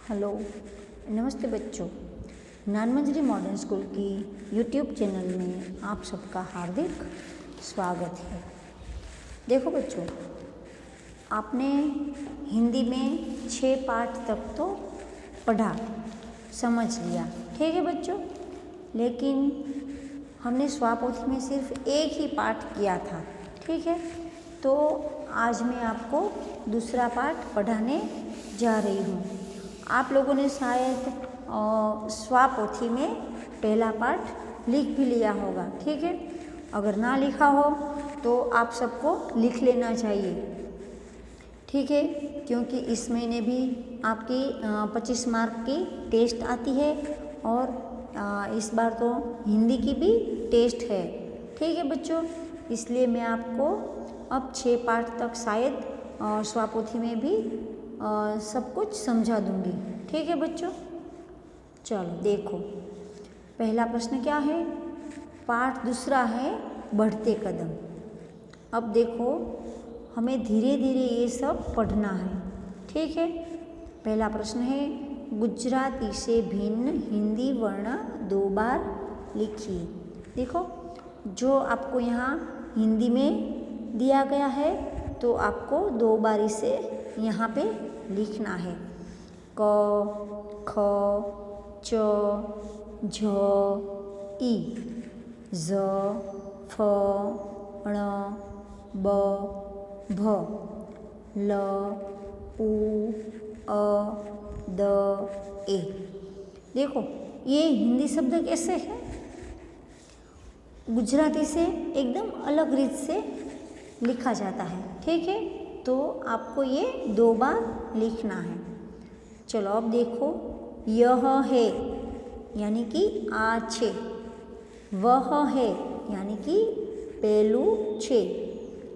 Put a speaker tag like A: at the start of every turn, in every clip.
A: Hello, नमस्ते बच्चों। ज्ञानमंजरी modern school की यूट्यूब चैनल में आप सबका हार्दिक स्वागत है। देखो बच्चों, आपने हिंदी में 6 पाठ तक तो पढ़ा, समझ लिया, ठीक है बच्चों। लेकिन हमने स्वापोथी में सिर्फ एक ही पाठ किया था, ठीक है। तो आज मैं आपको दूसरा पाठ पढ़ाने जा रही हूँ। आप लोगों ने शायद स्वापोथी में पहला पाठ लिख भी लिया होगा, ठीक है। अगर ना लिखा हो तो आप सबको लिख लेना चाहिए, ठीक है, क्योंकि इस महीने भी आपकी 25 मार्क की टेस्ट आती है और इस बार तो हिंदी की भी टेस्ट है, ठीक है बच्चों। इसलिए मैं आपको अब 6 पाठ तक शायद स्वापोथी में भी सब कुछ समझा दूंगी, ठीक है बच्चों। चलो देखो, पहला प्रश्न क्या है। पाठ दूसरा है बढ़ते कदम। अब देखो, हमें धीरे धीरे ये सब पढ़ना है, ठीक है। पहला प्रश्न है, गुजराती से भिन्न हिंदी वर्ण 2 बार लिखिए। देखो, जो आपको यहाँ हिंदी में दिया गया है तो आपको 2 बार इसे यहाँ पे लिखना है। क, ख, च, झ, ई, ज, फ, ण, ब, भ, ल, उ, अ, द, ए। देखो, ये हिंदी शब्द कैसे है, गुजराती से एकदम अलग रीत से लिखा जाता है, ठीक है। तो आपको ये 2 बार लिखना है। चलो अब देखो, यह है यानी कि आ छे, वह है यानी कि पेलू छे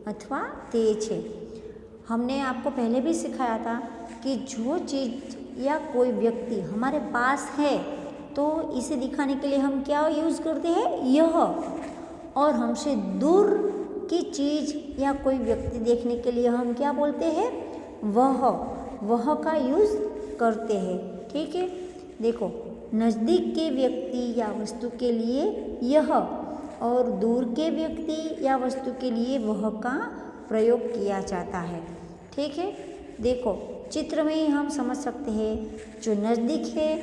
A: अथवा ते छे। हमने आपको पहले भी सिखाया था कि जो चीज़ या कोई व्यक्ति हमारे पास है तो इसे दिखाने के लिए हम क्या यूज़ करते हैं, यह। और हमसे दूर की चीज़ या कोई व्यक्ति देखने के लिए हम क्या बोलते हैं, वह का यूज़ करते हैं, ठीक है। देखो, नज़दीक के व्यक्ति या वस्तु के लिए यह और दूर के व्यक्ति या वस्तु के लिए वह का प्रयोग किया जाता है, ठीक है। देखो, चित्र में ही हम समझ सकते हैं, जो नज़दीक है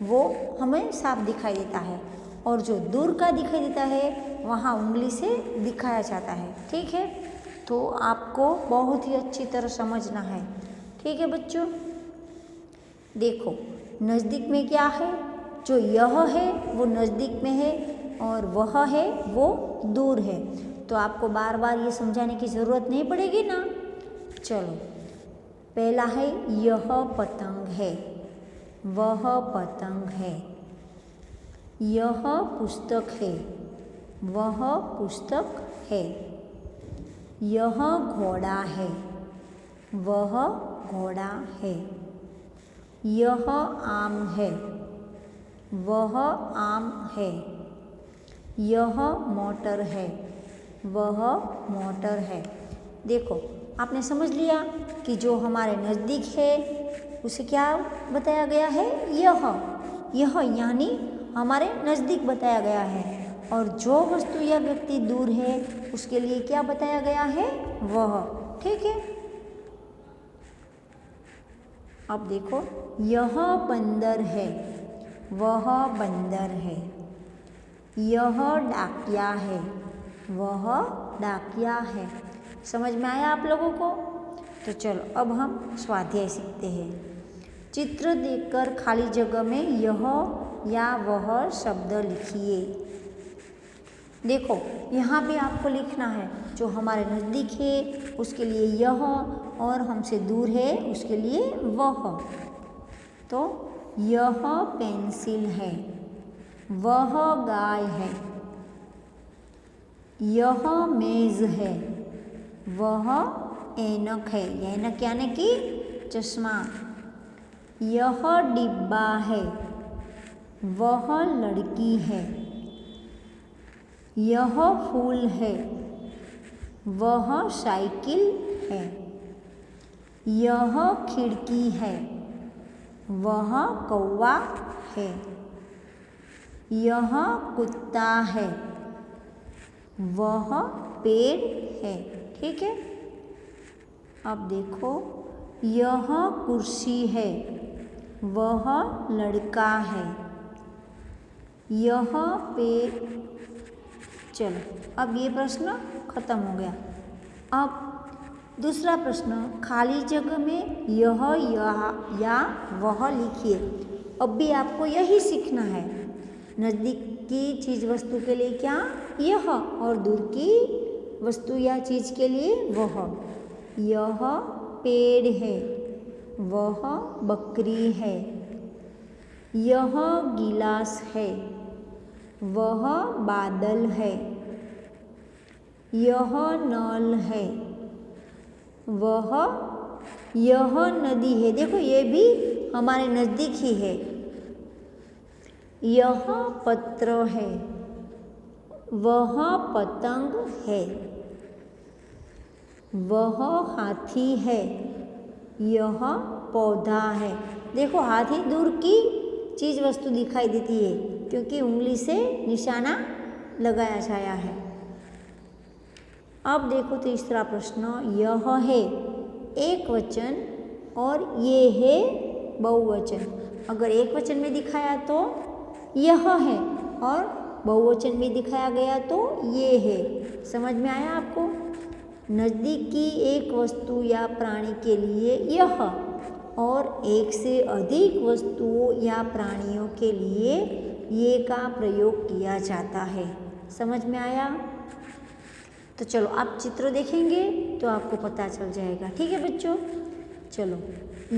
A: वो हमें साफ दिखाई देता है और जो दूर का दिखाई देता है वहाँ उंगली से दिखाया जाता है, ठीक है। तो आपको बहुत ही अच्छी तरह समझना है, ठीक है बच्चों। देखो, नज़दीक में क्या है, जो यह है वो नज़दीक में है और वह है वो दूर है। तो आपको बार बार ये समझाने की ज़रूरत नहीं पड़ेगी ना। चलो, पहला है, यह पतंग है, वह पतंग है। यह पुस्तक है, वह पुस्तक है। यह घोड़ा है, वह घोड़ा है। यह आम है, वह आम है। यह मोटर है, वह मोटर है। देखो, आपने समझ लिया कि जो हमारे नज़दीक है उसे क्या बताया गया है, यह यानी हमारे नज़दीक बताया गया है। और जो वस्तु या व्यक्ति दूर है उसके लिए क्या बताया गया है, वह, ठीक है। अब देखो, यह बंदर है, वह बंदर है। यह डाकिया है, वह डाकिया है। समझ में आया आप लोगों को। तो चलो अब हम स्वाध्याय सीखते हैं। चित्र देखकर खाली जगह में यह या वह शब्द लिखिए। देखो, यहाँ पे आपको लिखना है, जो हमारे नज़दीक है उसके लिए यह और हमसे दूर है उसके लिए वह। तो यह पेंसिल है, वह गाय है। यह मेज़ है, वह ऐनक है। ऐनक यानी कि चश्मा। यह डिब्बा है, वह लड़की है। यह फूल है, वह साइकिल है। यह खिड़की है, वह कौवा है। यह कुत्ता है, वह पेड़ है। ठीक है, अब देखो, यह कुर्सी है, वह लड़का है। यह पेड़। चलो, अब ये प्रश्न खत्म हो गया। अब दूसरा प्रश्न, खाली जगह में यह या वह लिखिए। अब भी आपको यही सीखना है। नज़दीक की चीज़ वस्तु के लिए क्या यह, और दूर की वस्तु या चीज़ के लिए वह। यह पेड़ है, वह बकरी है। यह गिलास है, वह बादल है। यह नल है, यह नदी है। देखो, ये भी हमारे नज़दीक ही है। यह पत्र है, वह पतंग है। वह हाथी है, यह पौधा है। देखो, हाथी दूर की चीज़ वस्तु दिखाई देती है क्योंकि उंगली से निशाना लगाया जाया है। अब देखो तीसरा प्रश्न, यह है एक वचन और ये है बहुवचन। अगर एक वचन में दिखाया तो यह है, और बहुवचन में दिखाया गया तो ये है। समझ में आया आपको? नज़दीक की एक वस्तु या प्राणी के लिए यह, और एक से अधिक वस्तुओं या प्राणियों के लिए ये का प्रयोग किया जाता है। समझ में आया? तो चलो, आप चित्र देखेंगे तो आपको पता चल जाएगा। ठीक है बच्चों, चलो।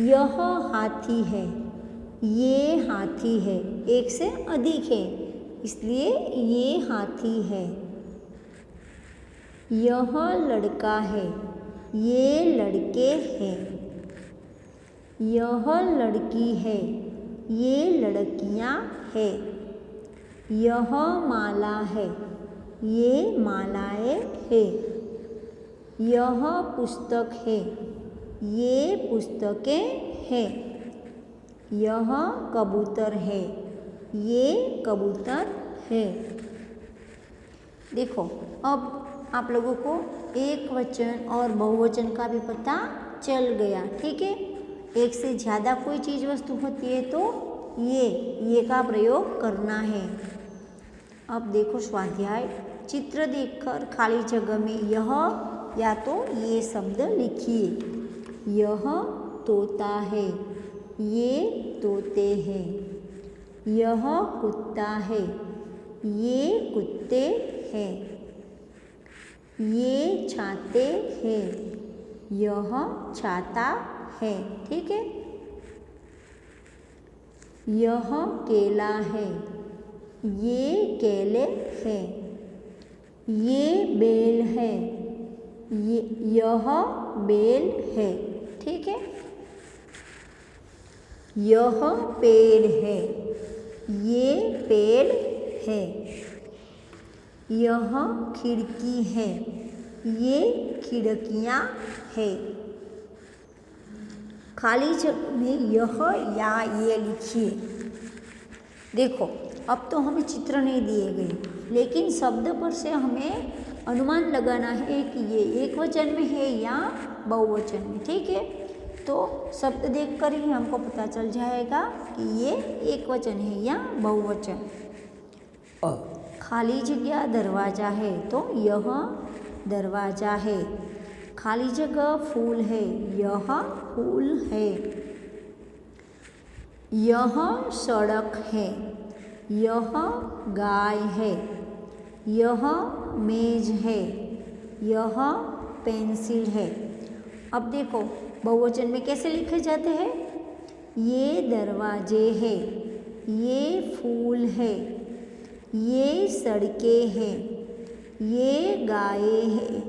A: यह हाथी है, ये हाथी है, एक से अधिक है इसलिए ये हाथी है। यह लड़का है, ये लड़के हैं। यह लड़की है, ये लड़कियां हैं। यह माला है, ये मालाएं हैं। यह पुस्तक है, ये पुस्तकें हैं। यह कबूतर है, ये कबूतर है। देखो, अब आप लोगों को एक वचन और बहुवचन का भी पता चल गया। ठीक है, एक से ज़्यादा कोई चीज़ वस्तु होती है तो ये का प्रयोग करना है। अब देखो स्वाध्याय, चित्र देखकर खाली जगह में यह या तो ये शब्द लिखिए। यह तोता है, ये तोते हैं। यह कुत्ता है, ये कुत्ते हैं। ये छाते हैं, यह छाता है। ठीक है, यह केला है, ये केले हैं। ये बेल है, यह बेल है। ठीक है, यह पेड़ है, ये पेड़ है। यह खिड़की है, ये खिड़कियां है। खाली जगह में यह या ये लिखिए। देखो, अब तो हमें चित्र नहीं दिए गए, लेकिन शब्द पर से हमें अनुमान लगाना है कि ये एक वचन में है या बहुवचन में। ठीक है, तो शब्द देखकर ही हमको पता चल जाएगा कि ये एक वचन है या बहुवचन। खाली जगह दरवाजा है तो यह दरवाजा है। खाली जगह फूल है, यह फूल है। यह सड़क है, यह गाय है। यह मेज है, यह पेंसिल है। अब देखो, बहुवचन में कैसे लिखे जाते हैं? ये दरवाजे हैं, ये फूल है, ये सड़कें हैं, ये गायें हैं,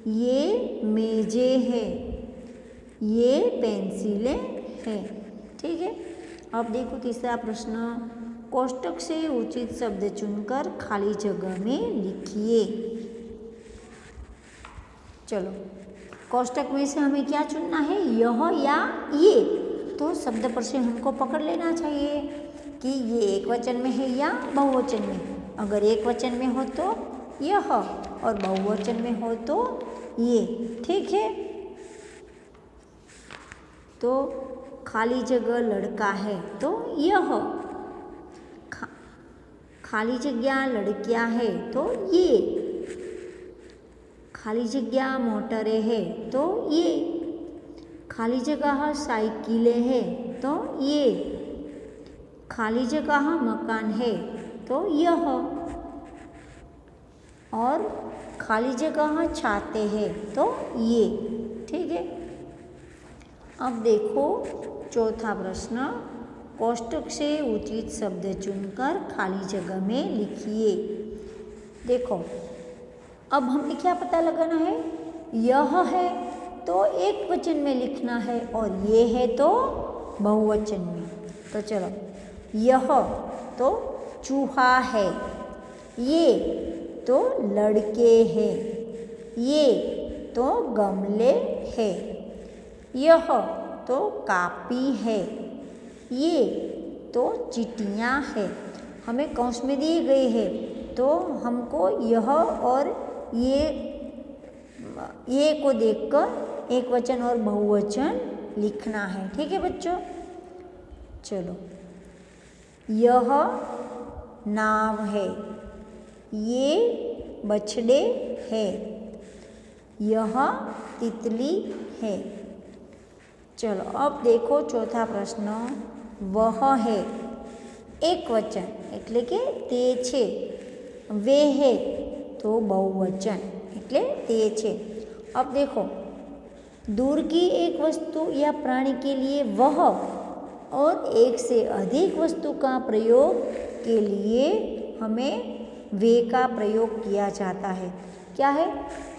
A: ये मेजें हैं, ये पेंसिलें हैं। ठीक है, अब देखो तीसरा प्रश्न, कोष्टक से उचित शब्द चुनकर खाली जगह में लिखिए। चलो, कोष्टक में से हमें क्या चुनना है? यह या ये। तो शब्द पर से हमको पकड़ लेना चाहिए कि ये एक वचन में है या बहुवचन में। अगर एक वचन में हो तो यह और बहुवचन में हो तो ये। ठीक है, तो खाली जगह लड़का है तो यह, खाली जगह लड़कियां है तो ये, खाली जगह मोटरें है तो ये, खाली जगह साइकिलें है तो ये, खाली जगह मकान है तो यह, और खाली जगह छाते हैं तो ये। ठीक है, अब देखो चौथा प्रश्न, कोष्टक से उचित शब्द चुनकर खाली जगह में लिखिए। देखो अब हमें क्या पता लगाना है, यह है तो एक वचन में लिखना है और ये है तो बहुवचन में। तो चलो, यह तो चूहा है, ये तो लड़के हैं, ये तो गमले हैं, यह तो कापी है, ये तो चींटियाँ है। हमें कौंस में दिए गए हैं तो हमको यह और ये को देखकर एक वचन और बहुवचन लिखना है। ठीक है बच्चों, चलो, यह नाव है, ये बछड़े है, यह तितली है। चलो अब देखो चौथा प्रश्न, वह है एक वचन એટલે કે તે છે, वे है तो बहुवचन એટલે તે છે। अब देखो, दूर की एक वस्तु या प्राणी के लिए वह और एक से अधिक वस्तु का प्रयोग के लिए हमें वे का प्रयोग किया जाता है। क्या है,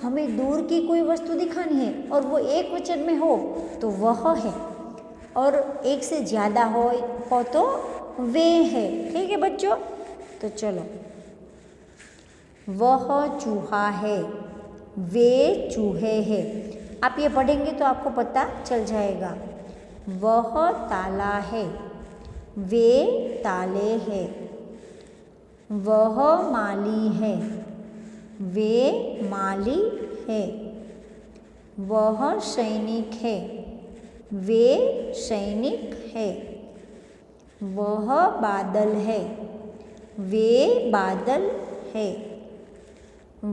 A: हमें दूर की कोई वस्तु दिखानी है और वो एक वचन में हो तो वह है, और एक से ज़्यादा हो तो वे है। ठीक है बच्चों, तो चलो, वह चूहा है, वे चूहे हैं। आप ये पढ़ेंगे तो आपको पता चल जाएगा। वह ताला है, वे ताले हैं, वह माली है, वे माली है, वह सैनिक है, वे सैनिक है, वह बादल है, वे बादल है,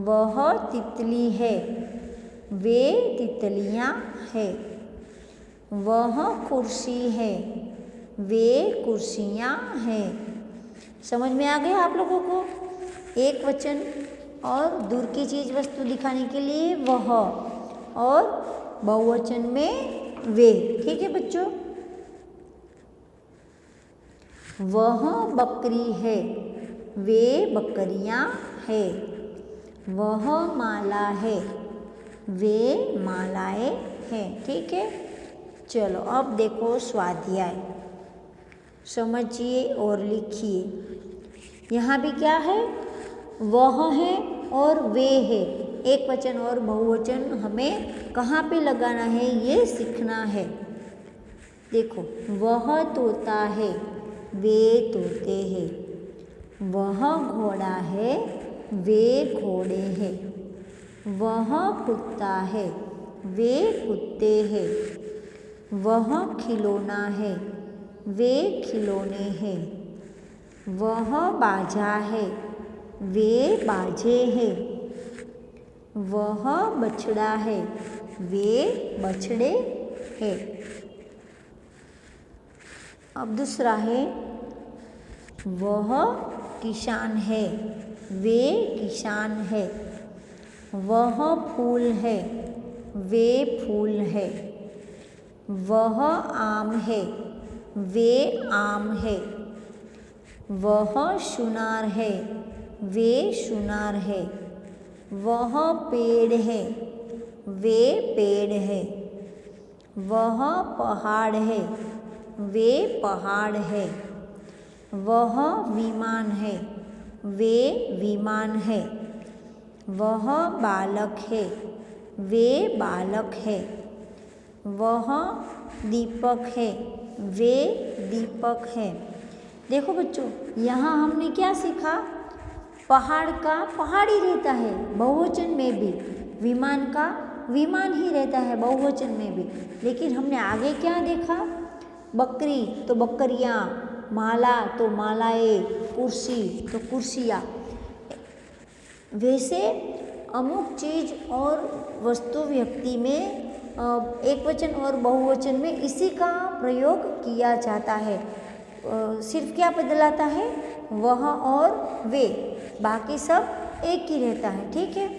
A: वह तितली है, वे तितलियाँ है, वह कुर्सी है, वे कुर्सियाँ हैं। समझ में आ गया आप लोगों को? एक वचन और दूर की चीज़ वस्तु दिखाने के लिए वह, और बहुवचन में वे। ठीक है बच्चों, वह बकरी है, वे बकरियां है, वह माला है, वे मालाएं हैं। ठीक है, चलो अब देखो स्वाध्याय, समझिए और लिखिए। यहाँ भी क्या है, वह है और वे है। एक वचन और बहुवचन हमें कहाँ पे लगाना है ये सीखना है। देखो, वह तोता है, वे तोते हैं, वह घोड़ा है, वे घोड़े हैं, वह कुत्ता है, वे कुत्ते हैं, वह खिलौना है, वे खिलौने हैं, वह बाजा है, वे बाजे हैं, वह बछड़ा है, वे बछड़े हैं। अब दूसरा है, वह किसान है, वे किसान है, वह फूल है, वे फूल है, वह आम है, वे आम है, वह सुनार है, वे सुनार है, वह पेड़ है, वे पेड़ है, वह पहाड़ है, वे पहाड़ है, वह विमान है, वे विमान है, वह बालक है, वे बालक है, वह दीपक है, वे दीपक हैं। देखो बच्चों, यहाँ हमने क्या सीखा? पहाड़ का पहाड़ ही रहता है बहुवचन में भी, विमान का विमान ही रहता है बहुवचन में भी। लेकिन हमने आगे क्या देखा? बकरी तो बकरियाँ, माला तो मालाएँ, कुर्सी तो कुर्सियाँ। वैसे अमुक चीज़ और वस्तु व्यक्ति में एक वचन और बहुवचन में इसी का प्रयोग किया जाता है। सिर्फ क्या बदलाता है? वह और वे, बाकी सब एक ही रहता है। ठीक है,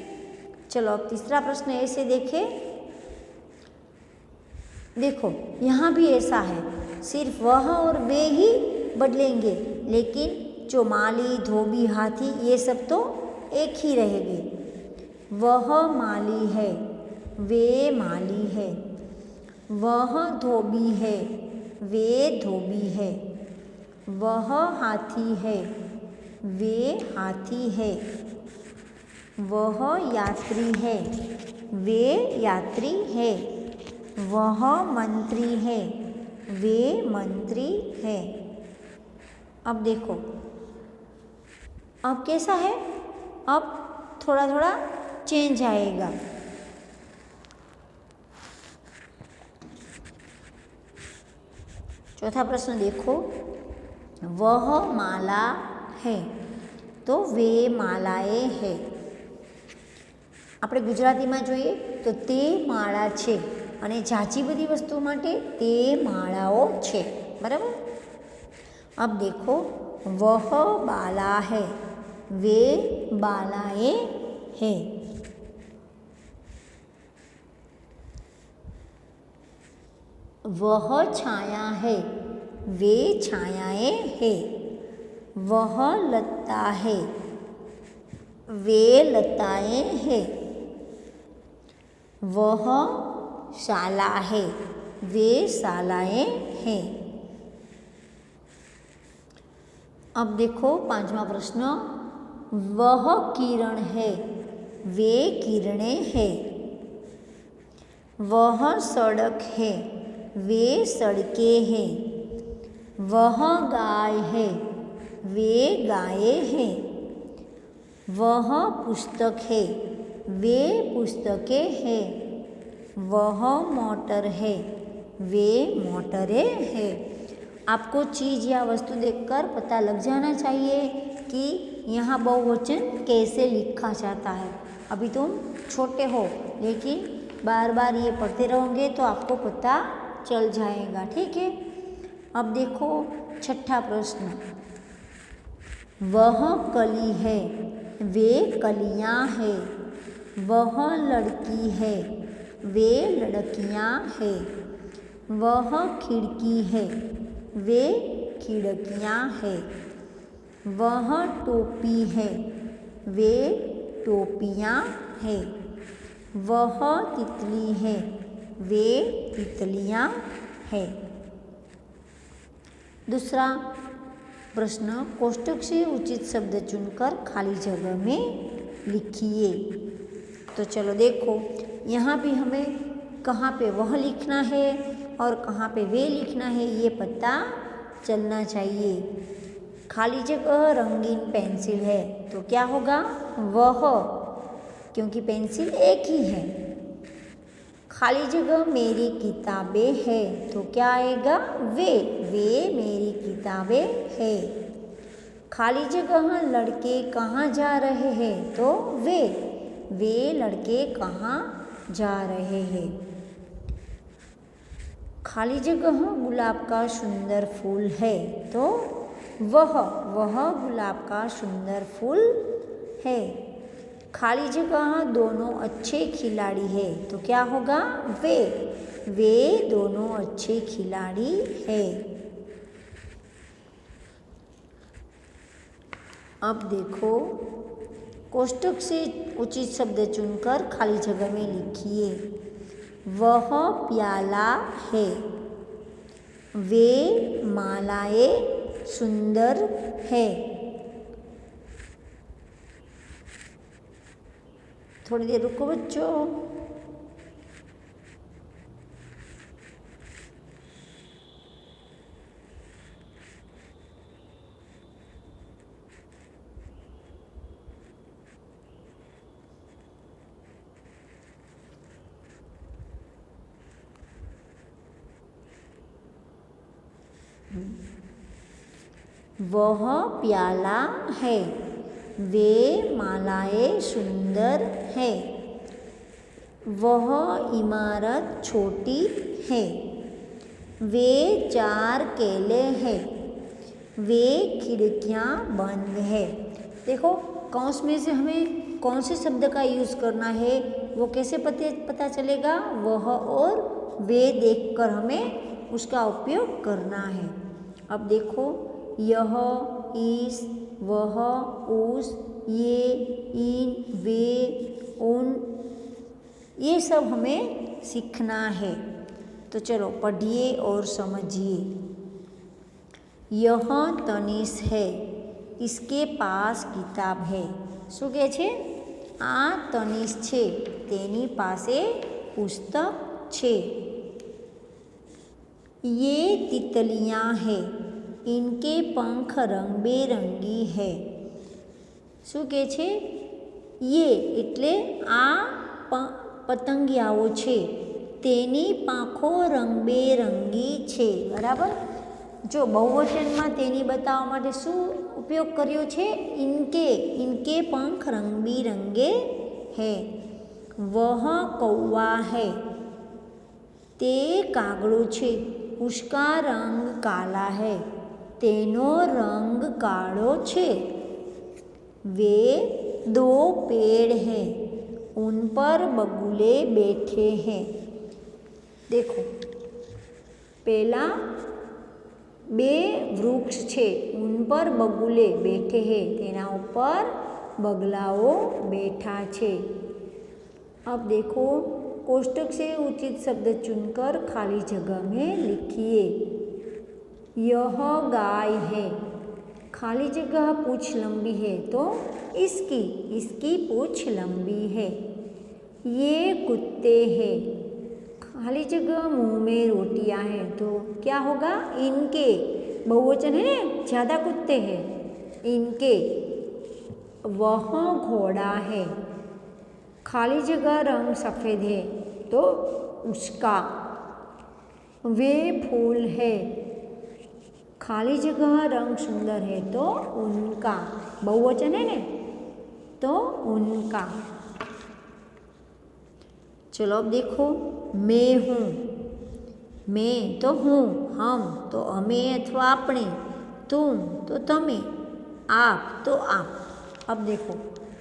A: चलो अब तीसरा प्रश्न ऐसे देखें। देखो यहाँ भी ऐसा है, सिर्फ वह और वे ही बदलेंगे, लेकिन जो माली, धोबी, हाथी ये सब तो एक ही रहेंगे। वह माली है, वे माली है। वह धोबी है, वे धोबी है। वह हाथी है, वे हाथी है। वह यात्री है, वे यात्री है। वह मंत्री है, वे मंत्री है। अब देखो, अब कैसा है? अब थोड़ा थोड़ा चेंज आएगा। चौथा प्रश्न देखो, वह माला है तो वे मालाएँ है। આપણે ગુજરાતીમાં જોઈએ તો તે માળા છે અને ઝાઝી બધી વસ્તુ માટે તે માળાઓ છે, બરાબર। अब देखो, वह बाला है, वे बालाएँ है। वह छाया है, वे छायाएँ है। वह लता है, वे लताएँ है। वह शाला है, वे शालाएँ हैं। अब देखो पांचवा प्रश्न, वह किरण है, वे किरणें हैं। वह सड़क है, वे सड़कें हैं। वह गाय है, वे गायें हैं। वह पुस्तक है, वे पुस्तकें हैं। वह मोटर है, वे मोटरें हैं। आपको चीज़ या वस्तु देखकर पता लग जाना चाहिए कि यहाँ बहुवचन कैसे लिखा जाता है। अभी तुम छोटे हो, लेकिन बार बार ये पढ़ते रहोगे तो आपको पता चल जाएगा। ठीक है, अब देखो छठा प्रश्न, वह कली है, वे कलियाँ है। वह लड़की है, वे लड़कियाँ है। वह खिड़की है, वे खिड़कियाँ है। वह टोपी है, वे टोपियाँ है। वह तितली है, वे तितलियाँ है। दूसरा प्रश्न, कोष्ठक से उचित शब्द चुनकर खाली जगह में लिखिए। तो चलो देखो, यहाँ भी हमें कहाँ पे वह लिखना है और कहाँ पे वे लिखना है ये पता चलना चाहिए। खाली जगह रंगीन पेंसिल है तो क्या होगा? वह, क्योंकि पेंसिल एक ही है। खाली जगह मेरी किताबें है तो क्या आएगा? वे मेरी किताबें है। खाली जगह लड़के कहाँ जा रहे हैं तो वे लड़के कहाँ जा रहे हैं। खाली जगह गुलाब का सुंदर फूल है तो वह गुलाब का सुंदर फूल है। खाली जगह दोनों अच्छे खिलाड़ी है तो क्या होगा? वे दोनों अच्छे खिलाड़ी है। अब देखो, कोष्ठक से उचित शब्द चुनकर खाली जगह में लिखिए। वह प्याला है, वे मालाएं सुंदर है। थोड़ी देर रुको बच्चों। वह प्याला है, वे मालाएं सुंदर है, वह इमारत छोटी है, वे 4 केले हैं, वे खिड़कियाँ बंद है। देखो कौंस में से हमें कौन से शब्द का यूज़ करना है वो कैसे पता चलेगा? वह और वे देखकर हमें उसका उपयोग करना है। अब देखो यह, इस, वह, उस, ये, इन, वे, उन, ये सब हमें सीखना है। तो चलो पढ़िए और समझिए। यह तनिष है, इसके पास किताब है। શું કહે છે? આ તનિષ છે, તેની પાસે પુસ્તક છે। ये तितलियाँ हैं, इनके पंख रंग बेरंगी है। શું કહે છે? ये એટલે આ પતંગિયાઓ છે, તેની પાંખો રંગબેરંગી છે। બરાબર। જો બહુવચનમાં તેની બતાવવા માટે શું ઉપયોગ કર્યો છે? इनके पंख रंग बिरंगे है। वह कौवा है, ते कागड़ो छे, उसका रंग काला है, तेनो रंग काळो छे। वे 2 पेड़ हैं, उन पर बगुले बैठे हैं। देखो पहला 2 वृक्ष छे, उन पर बगुले बैठे हैं, तेना ऊपर बगलाओ बैठा छे। अब देखो कोष्टक से उचित शब्द चुनकर खाली जगह में लिखिए। यह गाय है, खाली जगह पूंछ लंबी है तो इसकी पूंछ लंबी है। ये कुत्ते हैं, खाली जगह मुंह में रोटियां हैं तो क्या होगा? इनके। बहुवचन है ना, ज़्यादा कुत्ते हैं, इनके। वह घोड़ा है, खाली जगह रंग सफ़ेद है तो उसका। वे फूल है, खाली जगह रंग सुंदर है तो उनका। बहुवचन है ना, तो उनका। चलो अब देखो मैं हूँ, मैं तो हूँ, हम तो अमे अथवा आपणे, तुम तो तमे, आप तो आप। अब देखो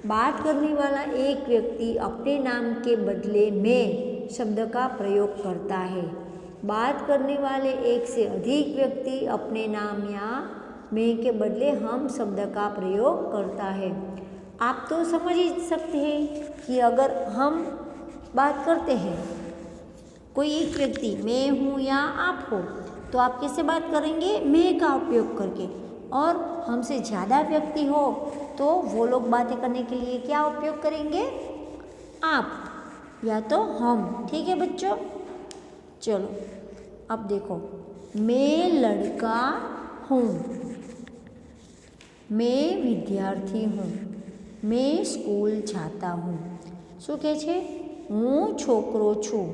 A: बात करने वाला एक व्यक्ति अपने नाम के बदले मैं शब्द का प्रयोग करता है। बात करने वाले एक से अधिक व्यक्ति अपने नाम या मैं के बदले हम शब्द का प्रयोग करता है। आप तो समझ ही सकते हैं कि अगर हम बात करते हैं, कोई एक व्यक्ति मैं हूँ या आप हो, तो आप कैसे बात करेंगे? मैं का उपयोग करके। और हमसे ज़्यादा व्यक्ति हो तो वो लोग बातें करने के लिए क्या उपयोग करेंगे? आप या तो हम। ठीक है बच्चों। चलो अब देखो मैं लड़का हूँ, मैं विद्यार्थी हूँ, मैं स्कूल जाता हूँ। શું કહે છે? હું છોકરો છું,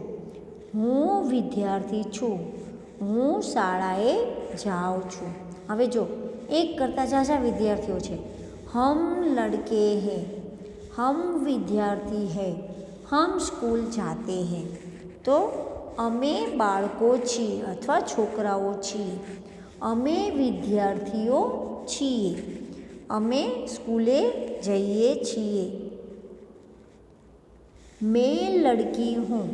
A: હું વિદ્યાર્થી છું, હું શાળાએ જાઉં છું। હવે જો એક કરતાં ઝાઝા વિદ્યાર્થીઓ છે। हम लड़के हैं, हम विद्यार्थी हैं, हम स्कूल जाते हैं। तो અમે બાળકો છીએ અથવા છોકરાઓ છીએ, અમે વિદ્યાર્થીઓ છીએ, અમે સ્કૂલે જઈએ છીએ। मैं लड़की हूँ,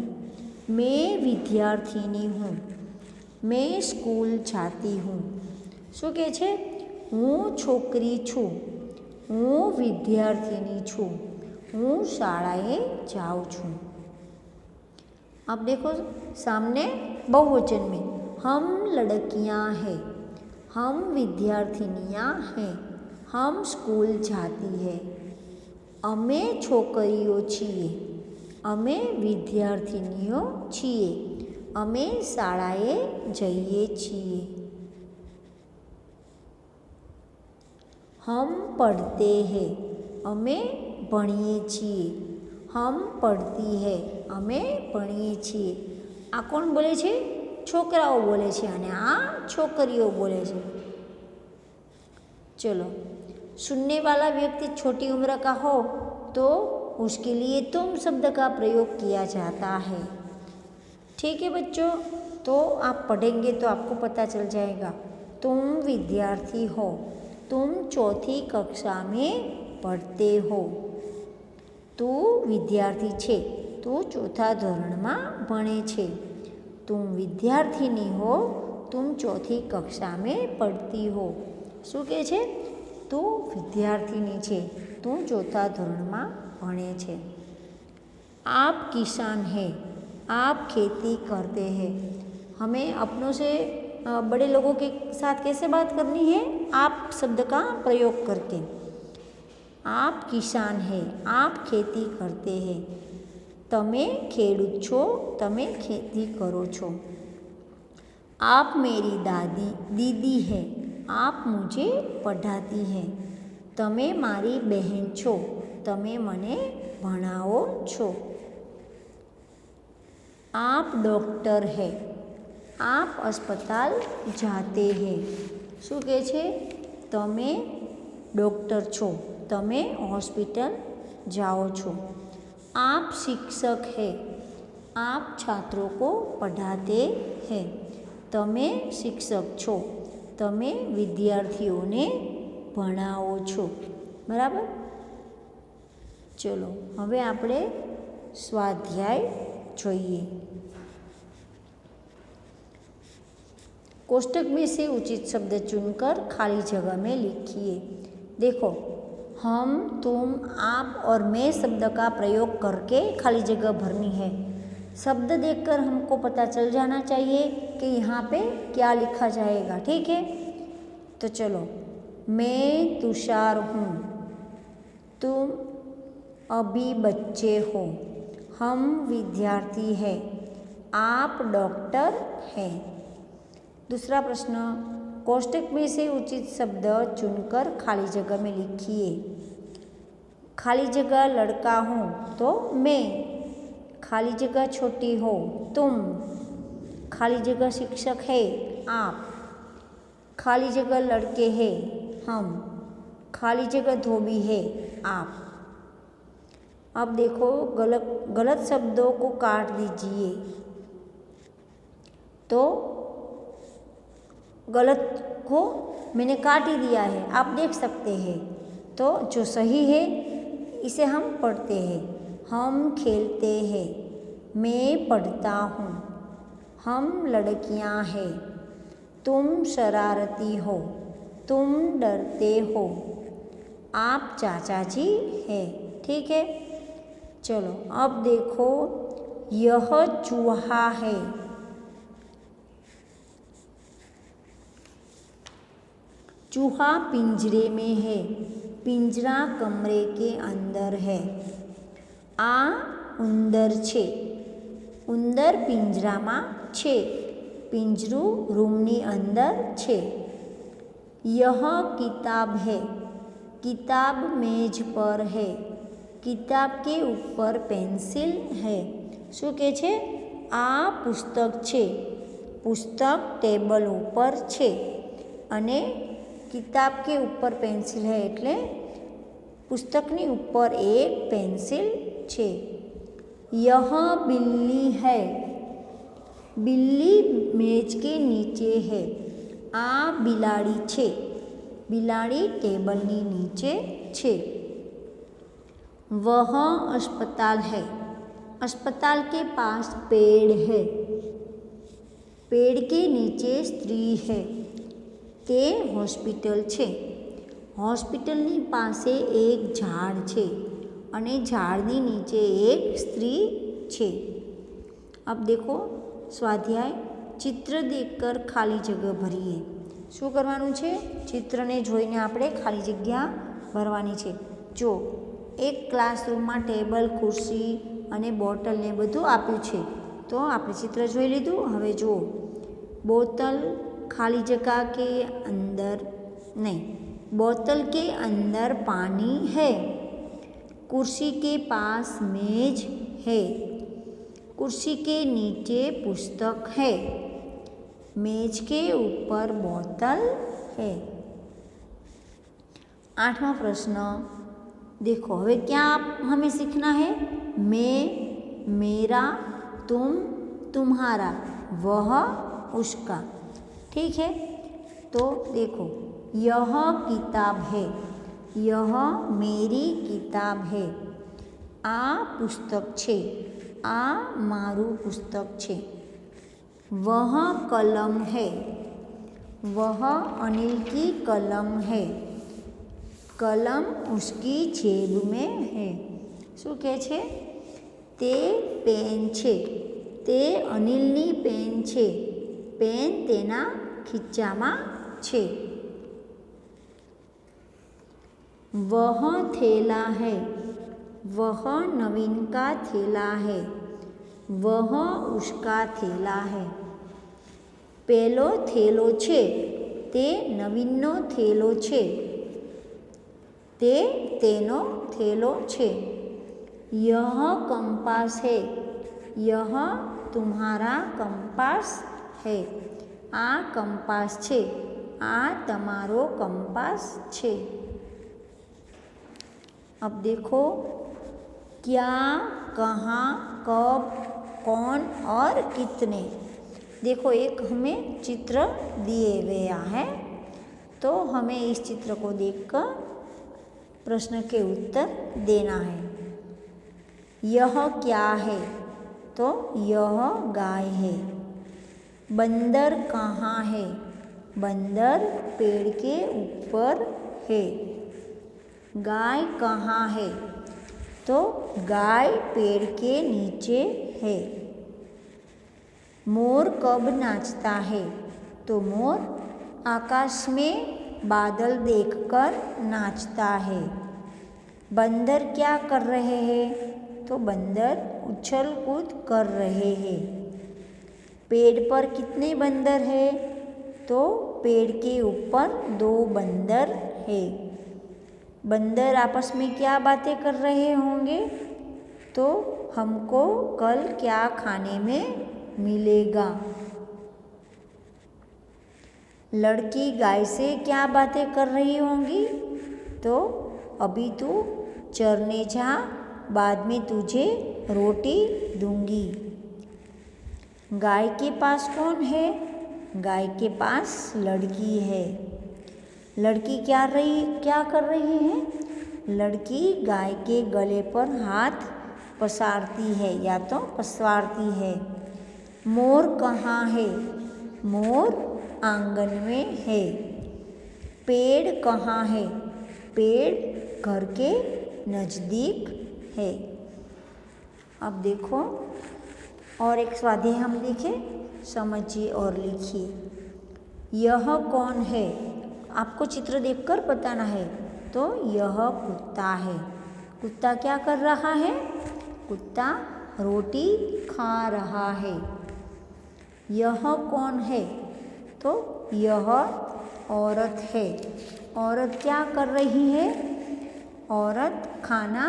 A: मैं विद्यार्थिनी हूँ, मैं स्कूल जाती हूँ। શું કહે છે? હું છોકરી છું, હું વિદ્યાર્થિની છું, હું શાળાએ જાઉં છું। अब देखो सामने बहुवचन में हम लड़कियां हैं, हम विद्यार्थिनियां हैं, हम स्कूल जाती है, अमे छोकरीओ छीए, अमे विद्यार्थिनिओ छीए, अमे शाळाए जईए छीए। हम पढ़ते हैं, अमे भणीए छीए, हम पढ़ती है, अमे भणीए छीए। आ कोण बोले छे? છોકરાઓ બોલે છે અને આ છોકરીઓ बोले છે। चलो, सुनने वाला व्यक्ति छोटी उम्र का हो तो उसके लिए तुम शब्द का प्रयोग किया जाता है। ठीक है बच्चों, तो आप पढ़ेंगे तो आपको पता चल जाएगा। तुम विद्यार्थी हो, तुम चौथी कक्षा में पढ़ते हो। तू विद्यार्थी छे, तू चौथा धोरण में भणे छे। तुम विद्यार्थिनी हो, तुम चौथी कक्षा में पढ़ती हो। શું કહે છે? તું વિદ્યાર્થીની છે, તું ચોથા ધોરણમાં ભણે છે। आप किसान है, आप खेती करते हैं। हमें अपनों से बड़े लोगों के साथ कैसे बात करनी है? आप शब्द का प्रयोग करके। आप किसान है, आप खेती करते हैं। તમે ખેડૂત છો, તમે ખેતી કરો છો। आप मेरी दीदी है, आप मुझे पढ़ाती हैं। તમે મારી બહેન છો, તમે મને ભણાવો છો। आप डॉक्टर है, आप अस्पताल जाते हैं। શું કહે છે? તમે ડૉક્ટર છો, તમે હોસ્પિટલ જાઓ છો। आप शिक्षक है, आप छात्रों को पढ़ाते हैं। તમે શિક્ષક છો, તમે વિદ્યાર્થીઓને ભણાવો છો। બરાબર? ચલો, હવે આપણે સ્વાધ્યાય જોઈએ। कोष्टक में से उचित शब्द चुनकर खाली जगह में लिखिए। देखो, हम, तुम, आप और मैं शब्द का प्रयोग करके खाली जगह भरनी है। शब्द देखकर हमको पता चल जाना चाहिए कि यहाँ पे क्या लिखा जाएगा। ठीक है, तो चलो। मैं तुषार हूँ, तुम अभी बच्चे हो। हम विद्यार्थी हैं, आप डॉक्टर हैं। दूसरा प्रश्न, कोष्टक में से उचित शब्द चुनकर खाली जगह में लिखिए। खाली जगह लड़का हूँ तो मैं, खाली जगह छोटी हो तुम, खाली जगह शिक्षक है आप, खाली जगह लड़के हैं हम, खाली जगह धोबी है आप। अब देखो, गलत शब्दों को काट दीजिए। तो गलत को मैंने काट ही दिया है, आप देख सकते हैं। तो जो सही है इसे हम पढ़ते हैं। हम खेलते हैं, मैं पढ़ता हूँ। हम लड़कियाँ हैं, तुम शरारती हो, तुम डरते हो। आप चाचा जी हैं। ठीक है, चलो अब देखो, यह चूहा है। चूहा पिंजरे में है, पिंजरा कमरे के अंदर है। आ उंदर छे, उंदर पिंजरामां छे, पिंजरू रूमनी अंदर छे। यह किताब है, किताब मेज पर है, किताब के ऊपर पेंसिल है। શું કહે છે? આ પુસ્તક છે, પુસ્તક ટેબલ ઉપર છે અને કિતાબ કે ઉપર પેન્સિલ है એટલે પુસ્તકની ઉપર એક પેન્સિલ છે। यह बिल्ली है, बिल्ली मेज के नीचे है। आ बिलाड़ी छे, बिलाड़ी टेबलनी नीचे छे। वह अस्पताल है, अस्पताल के पास पेड़ है, पेड़ के नीचे स्त्री है। તે હોસ્પિટલ છે, હોસ્પિટલની પાસે એક ઝાડ છે અને ઝાડની નીચે એક સ્ત્રી છે। अब देखो स्वाध्याय, चित्र देखकर खाली जगह भरिए। શું કરવાનું છે? ચિત્રને જોઈને આપણે ખાલી જગ્યા ભરવાની છે। જો એક ક્લાસરૂમમાં ટેબલ, ખુરશી અને બોટલ ને બધું આપ્યું છે, તો આપણે ચિત્ર જોઈ લીધું। હવે જુઓ, બોતલ खाली जगह के अंदर नहीं, बोतल के अंदर पानी है, कुर्सी के पास मेज है, कुर्सी के नीचे पुस्तक है, मेज के ऊपर बोतल है। 8वां प्रश्न देखो, હવે क्या हमें सीखना है? मैं, मेरा, तुम, तुम्हारा, वह, उसका। ठीक है, तो देखो, यह किताब है, यह मेरी किताब है, आ पुस्तक छे, आ मारू पुस्तक छे। वह कलम है, वह अनिल की कलम है, कलम उसकी जेब में है। શું કહે છે? તે પેન છે, તે અનિલની પેન છે, પેન તેના ખીચામાં છે। वह थैला है, वह नवीन का थैला है, वह उसका थैला है। पेलो थैलो छे, ते नवीननो थैलो छे, ते तेनो थैलो छे। यह कंपास है, यह तुम्हारा कंपास है, आ कंपास छे, आ तमारो कंपास छे। अब देखो, क्या, कहाँ, कब, कौन और कितने। देखो, एक हमें चित्र दिए गया है, तो हमें इस चित्र को देखकर प्रश्न के उत्तर देना है। यह क्या है? तो यह गाय है। बंदर कहाँ है? बंदर पेड़ के ऊपर है। गाय कहाँ है? तो गाय पेड़ के नीचे है। मोर कब नाचता है? तो मोर आकाश में बादल देखकर नाचता है। बंदर क्या कर रहे हैं? तो बंदर उछल कूद कर रहे हैं। पेड़ पर कितने बंदर हैं? तो पेड़ के ऊपर 2 बंदर हैं। बंदर आपस में क्या बातें कर रहे होंगे? तो हमको कल क्या खाने में मिलेगा। लड़की गाय से क्या बातें कर रही होंगी? तो अभी तू चरने जा, बाद में तुझे रोटी दूंगी। गाय के पास कौन है? गाय के पास लड़की है। लड़की क्या कर रही है? लड़की गाय के गले पर हाथ पसारती है या तो पसवारती है। मोर कहाँ है? मोर आंगन में है। पेड़ कहाँ है? पेड़ घर के नज़दीक है। अब देखो, और एक स्वाध्याय हम लिखे, समझिए और लिखिए। यह कौन है? आपको चित्र देखकर बताना है। तो यह कुत्ता है। कुत्ता क्या कर रहा है? कुत्ता रोटी खा रहा है। यह कौन है? तो यह औरत है। औरत क्या कर रही है? औरत खाना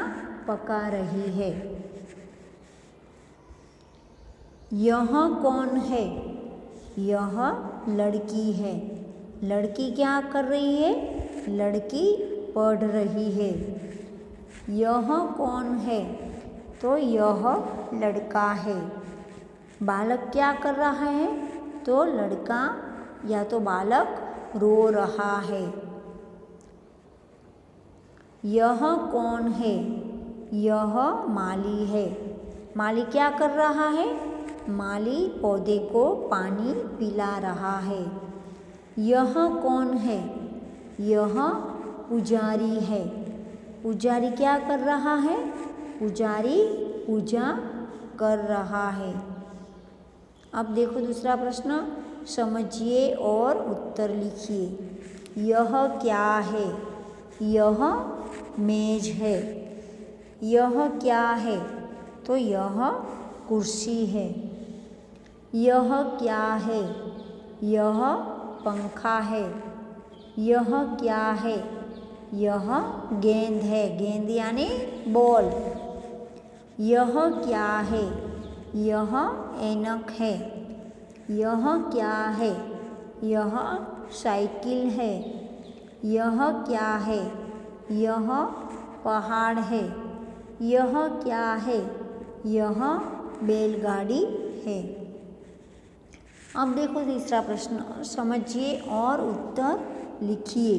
A: पका रही है। यह कौन है? यह लड़की है। लड़की क्या कर रही है? लड़की पढ़ रही है। यह कौन है? तो यह लड़का है। बालक क्या कर रहा है? तो लड़का या तो बालक रो रहा है। यह कौन है? यह माली है। माली क्या कर रहा है? माली पौधे को पानी पिला रहा है। यह कौन है? यह पुजारी है। पुजारी क्या कर रहा है? पुजारी पूजा कर रहा है। अब देखो दूसरा प्रश्न, समझिए और उत्तर लिखिए। यह क्या है? यह मेज है। यह क्या है? तो यह कुर्सी है। यह क्या है? यह पंखा है। यह क्या है? यह गेंद है। गेंद यानी बॉल। यह क्या है? यह ऐनक है। यह क्या है? यह साइकिल है। यह क्या है? यह पहाड़ है। यह क्या है? यह बैलगाड़ी है। अब देखो तीसरा प्रश्न, समझिए और उत्तर लिखिए।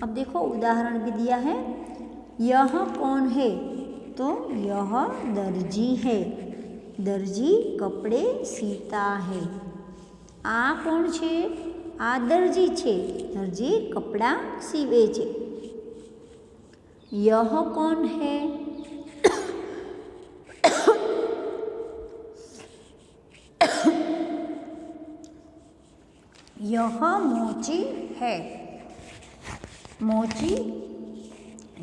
A: अब देखो उदाहरण भी दिया है। यह कौन है? तो यह दर्जी है। दर्जी कपड़े सीता है। आ કોણ છે? આ દરજી છે। દરજી કપડાં સીવે છે। यह कौन है? यह मोची है। मोची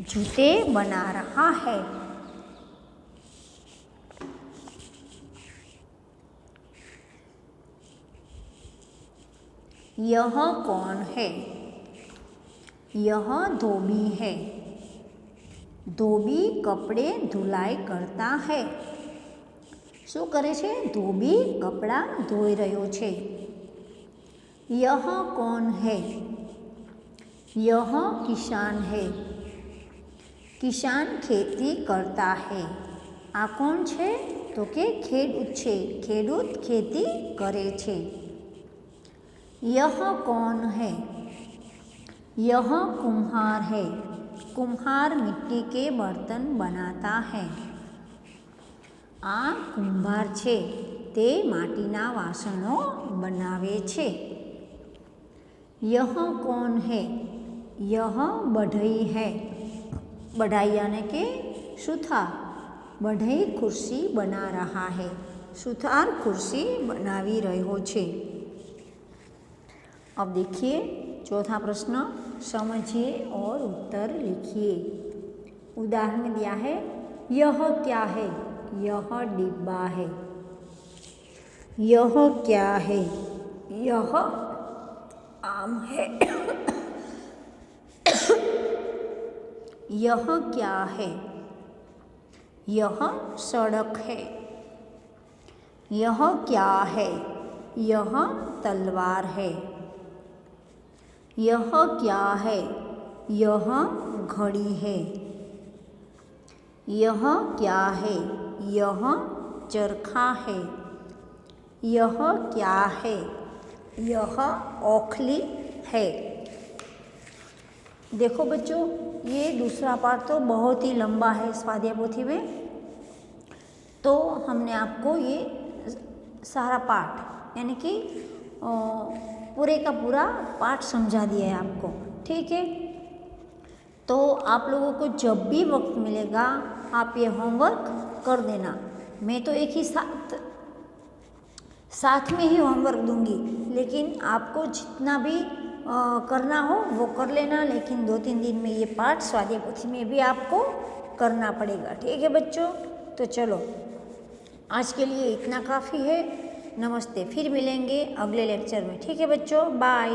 A: जूते बना रहा है। यह कौन है? यह धोबी है। धोबी कपड़े धुलाई करता है। શું કરે છે? ધોબી કપડાં ધોઈ રહ્યો છે। यह कौन है? यह किसान है। किसान खेती करता है। આ કોણ છે? તો કે ખેડૂત છે। ખેડૂત ખેતી કરે છે। यह कौन है? यह कुम्हार है। कुम्हार मिट्टी के बर्तन बनाता है। आ कुंभार छे, ते माटीना वासणों बनावे छे। यह कौन है? यह बढ़ई है। बढ़ई यानी के सुथार। बढ़ई कुर्सी बना रहा है। सुथार कुर्सी बनावी रह्यो छे। अब देखिए चौथा प्रश्न, समझिए और उत्तर लिखिए। उदाहरण में दिया है। यह क्या है? यह डिब्बा है। यह क्या है? यह आम है। यह क्या है? यह सड़क है। यह क्या है? यह तलवार है। यह क्या है? यह घड़ी है। यह क्या है? यह चरखा है। यह क्या है? यह ओखली है। देखो बच्चों, ये दूसरा पार्ट तो बहुत ही लंबा है स्वाध्याय पोथी में, तो हमने आपको ये सारा पाठ यानी कि पूरे का पूरा पाठ समझा दिया है आपको। ठीक है, तो आप लोगों को जब भी वक्त मिलेगा आप ये होमवर्क कर देना। मैं तो एक ही साथ में ही होमवर्क दूंगी, लेकिन आपको जितना भी करना हो वो कर लेना, लेकिन 2-3 दिन में ये पाठ स्वाध्याय पोथी में भी आपको करना पड़ेगा। ठीक है बच्चों, तो चलो आज के लिए इतना काफ़ी है। नमस्ते, फिर मिलेंगे अगले लेक्चर में। ठीक है बच्चों, बाय।